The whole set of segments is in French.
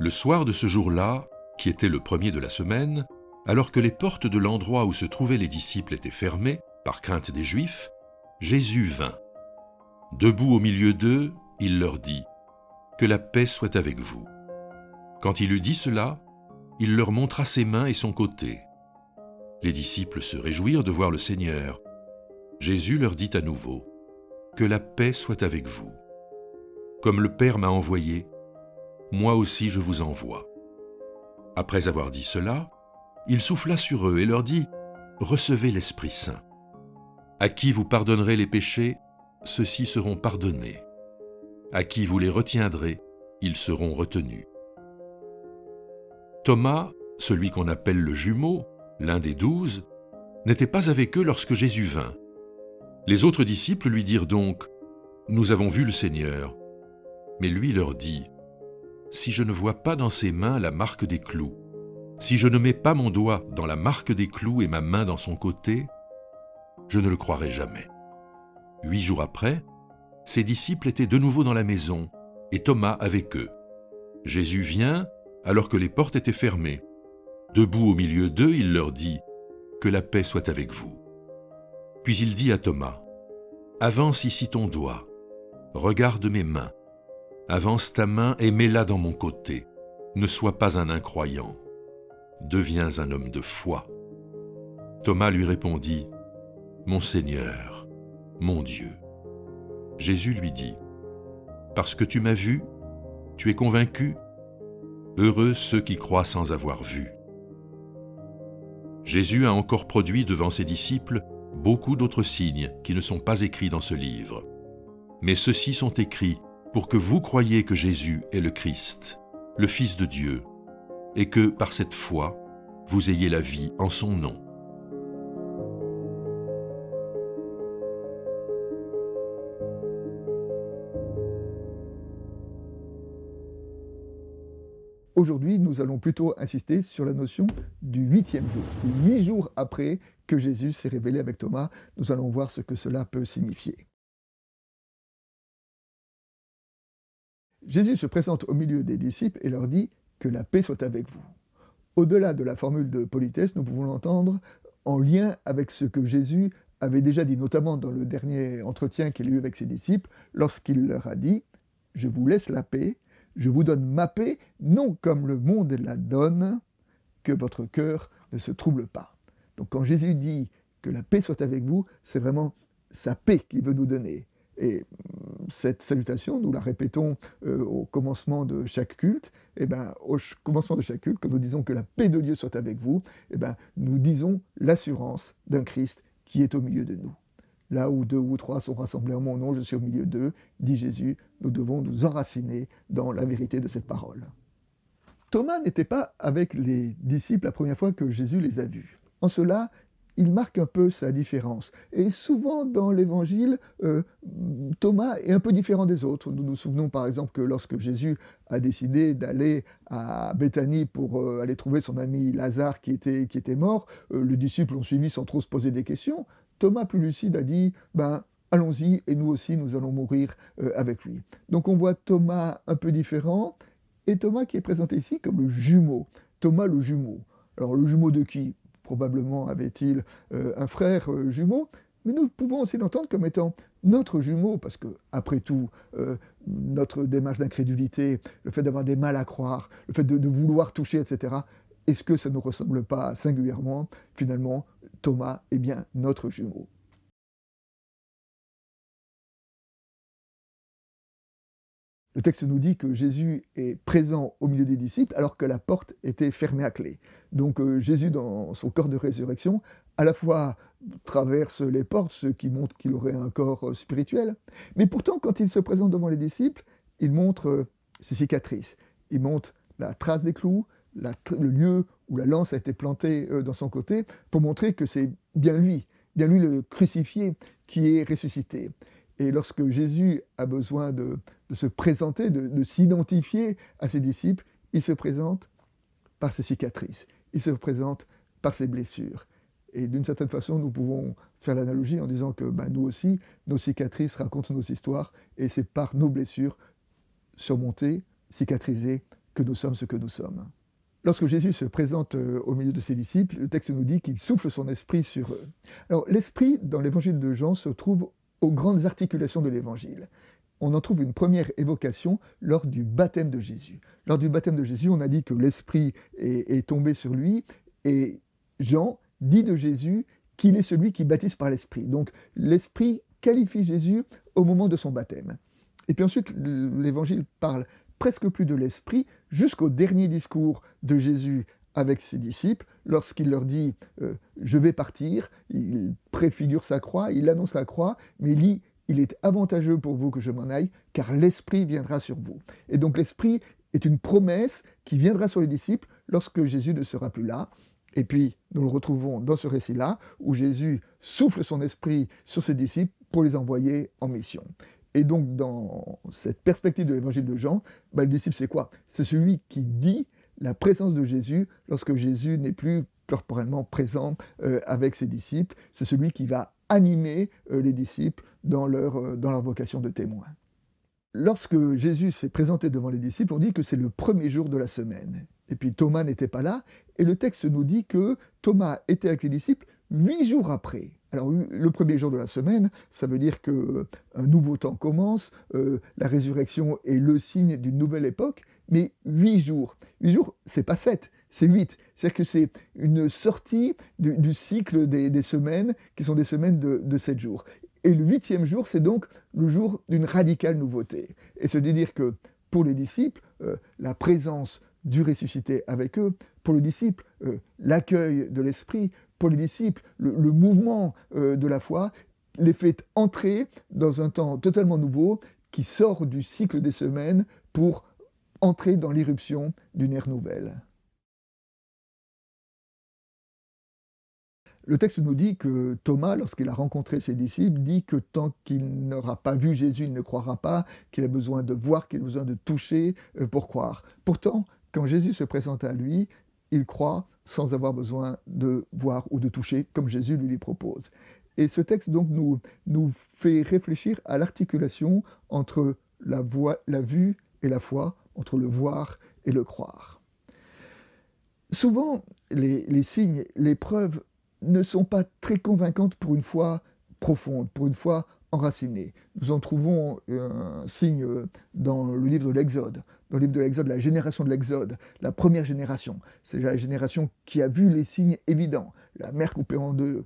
Le soir de ce jour-là, qui était le premier de la semaine, alors que les portes de l'endroit où se trouvaient les disciples étaient fermées, par crainte des Juifs, Jésus vint. Debout au milieu d'eux, il leur dit « Que la paix soit avec vous ». Quand il eut dit cela, il leur montra ses mains et son côté. Les disciples se réjouirent de voir le Seigneur. Jésus leur dit à nouveau « Que la paix soit avec vous. Comme le Père m'a envoyé, moi aussi je vous envoie. » Après avoir dit cela, il souffla sur eux et leur dit « Recevez l'Esprit Saint. À qui vous pardonnerez les péchés, ceux-ci seront pardonnés. À qui vous les retiendrez, ils seront retenus. » Thomas, celui qu'on appelle le jumeau, l'un des 12, n'était pas avec eux lorsque Jésus vint. Les autres disciples lui dirent donc « Nous avons vu le Seigneur. » Mais lui leur dit « Si je ne vois pas dans ses mains la marque des clous, si je ne mets pas mon doigt dans la marque des clous et ma main dans son côté, je ne le croirai jamais. » 8 jours après, ses disciples étaient de nouveau dans la maison, et Thomas avec eux. Jésus vient, alors que les portes étaient fermées. Debout au milieu d'eux, il leur dit « Que la paix soit avec vous. » Puis il dit à Thomas « Avance ici ton doigt, regarde mes mains. Avance ta main et mets-la dans mon côté. Ne sois pas un incroyant. Deviens un homme de foi. » Thomas lui répondit « Mon Seigneur, mon Dieu. » Jésus lui dit « Parce que tu m'as vu, tu es convaincu? Heureux ceux qui croient sans avoir vu. » Jésus a encore produit devant ses disciples beaucoup d'autres signes qui ne sont pas écrits dans ce livre. Mais ceux-ci sont écrits pour que vous croyiez que Jésus est le Christ, le Fils de Dieu, et que, par cette foi, vous ayez la vie en son nom. Aujourd'hui, nous allons plutôt insister sur la notion du 8e jour. C'est 8 jours après que Jésus s'est révélé avec Thomas. Nous allons voir ce que cela peut signifier. Jésus se présente au milieu des disciples et leur dit « Que la paix soit avec vous ». Au-delà de la formule de politesse, nous pouvons l'entendre en lien avec ce que Jésus avait déjà dit, notamment dans le dernier entretien qu'il a eu avec ses disciples, lorsqu'il leur a dit « Je vous laisse la paix, je vous donne ma paix, non comme le monde la donne, que votre cœur ne se trouble pas. » Donc quand Jésus dit que la paix soit avec vous, c'est vraiment sa paix qu'il veut nous donner. Et cette salutation, nous la répétons au commencement de chaque culte. Et au commencement de chaque culte, quand nous disons que la paix de Dieu soit avec vous, nous disons l'assurance d'un Christ qui est au milieu de nous. Là où 2 ou 3 sont rassemblés en mon nom, je suis au milieu d'eux, dit Jésus. Nous devons nous enraciner dans la vérité de cette parole. Thomas n'était pas avec les disciples la première fois que Jésus les a vus. En cela, il marque un peu sa différence. Et souvent dans l'Évangile, Thomas est un peu différent des autres. Nous nous souvenons par exemple que lorsque Jésus a décidé d'aller à Béthanie pour aller trouver son ami Lazare qui était mort, les disciples l'ont suivi sans trop se poser des questions. Thomas, plus lucide, a dit « Allons-y, et nous aussi, nous allons mourir avec lui. » Donc on voit Thomas un peu différent, et Thomas qui est présenté ici comme le jumeau. Thomas le jumeau. Alors le jumeau de qui ? Probablement avait-il un frère jumeau, mais nous pouvons aussi l'entendre comme étant notre jumeau, parce que, après tout, notre démarche d'incrédulité, le fait d'avoir des mal à croire, le fait de vouloir toucher, etc., est-ce que ça ne nous ressemble pas singulièrement ? Finalement, Thomas est bien notre jumeau. Le texte nous dit que Jésus est présent au milieu des disciples alors que la porte était fermée à clé. Donc Jésus, dans son corps de résurrection, à la fois traverse les portes, ce qui montre qu'il aurait un corps spirituel, mais pourtant, quand il se présente devant les disciples, il montre ses cicatrices. Il montre la trace des clous, le lieu où la lance a été plantée dans son côté, pour montrer que c'est bien lui le crucifié, qui est ressuscité. Et lorsque Jésus a besoin de se présenter, de s'identifier à ses disciples, il se présente par ses cicatrices, il se présente par ses blessures. Et d'une certaine façon, nous pouvons faire l'analogie en disant que nous aussi, nos cicatrices racontent nos histoires, et c'est par nos blessures surmontées, cicatrisées, que nous sommes ce que nous sommes. Lorsque Jésus se présente au milieu de ses disciples, le texte nous dit qu'il souffle son esprit sur eux. Alors l'esprit, dans l'évangile de Jean, se trouve aux grandes articulations de l'évangile. On en trouve une première évocation lors du baptême de Jésus. Lors du baptême de Jésus, on a dit que l'esprit est tombé sur lui, et Jean dit de Jésus qu'il est celui qui baptise par l'esprit. Donc l'esprit qualifie Jésus au moment de son baptême. Et puis ensuite, l'évangile parle presque plus de l'esprit jusqu'au dernier discours de Jésus avec ses disciples, lorsqu'il leur dit « je vais partir », il préfigure sa croix, il annonce la croix, mais il dit « il est avantageux pour vous que je m'en aille, car l'esprit viendra sur vous ». Et donc l'esprit est une promesse qui viendra sur les disciples lorsque Jésus ne sera plus là. Et puis nous le retrouvons dans ce récit-là, où Jésus souffle son esprit sur ses disciples pour les envoyer en mission. Et donc, dans cette perspective de l'évangile de Jean, le disciple, c'est quoi? C'est celui qui dit la présence de Jésus lorsque Jésus n'est plus corporellement présent avec ses disciples. C'est celui qui va animer les disciples dans leur vocation de témoin. Lorsque Jésus s'est présenté devant les disciples, on dit que c'est le premier jour de la semaine. Et puis Thomas n'était pas là, et le texte nous dit que Thomas était avec les disciples 8 jours après. Alors le premier jour de la semaine, ça veut dire qu'un nouveau temps commence, la résurrection est le signe d'une nouvelle époque, mais 8 jours. 8 jours, c'est pas 7, c'est 8. C'est-à-dire que c'est une sortie du cycle des semaines, qui sont des semaines de 7 jours. Et le 8e jour, c'est donc le jour d'une radicale nouveauté. Et c'est de dire que pour les disciples, la présence du ressuscité avec eux, pour le disciple, l'accueil de l'esprit, pour les disciples, le mouvement de la foi, les fait entrer dans un temps totalement nouveau qui sort du cycle des semaines pour entrer dans l'irruption d'une ère nouvelle. Le texte nous dit que Thomas, lorsqu'il a rencontré ses disciples, dit que tant qu'il n'aura pas vu Jésus, il ne croira pas, qu'il a besoin de voir, qu'il a besoin de toucher pour croire. Pourtant, quand Jésus se présente à lui, il croit sans avoir besoin de voir ou de toucher, comme Jésus lui propose. Et ce texte donc nous fait réfléchir à l'articulation entre la vue et la foi, entre le voir et le croire. Souvent, les signes, les preuves ne sont pas très convaincantes pour une foi profonde, pour une foi enracinée. Nous en trouvons un signe dans le livre de l'Exode. Dans le livre de l'Exode, la génération de l'Exode, la première génération, c'est la génération qui a vu les signes évidents. La mer coupée en deux,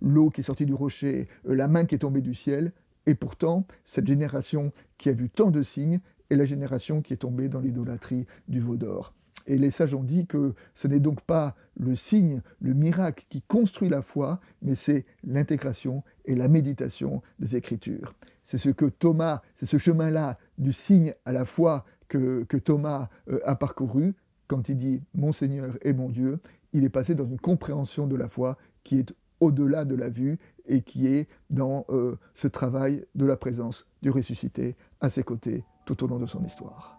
l'eau qui est sortie du rocher, la main qui est tombée du ciel. Et pourtant, cette génération qui a vu tant de signes est la génération qui est tombée dans l'idolâtrie du veau d'or. Et les sages ont dit que ce n'est donc pas le signe, le miracle qui construit la foi, mais c'est l'intégration et la méditation des Écritures. C'est ce chemin-là du signe à la foi que Thomas a parcouru. Quand il dit « Mon Seigneur et mon Dieu », il est passé dans une compréhension de la foi qui est au-delà de la vue et qui est dans ce travail de la présence du ressuscité à ses côtés tout au long de son histoire.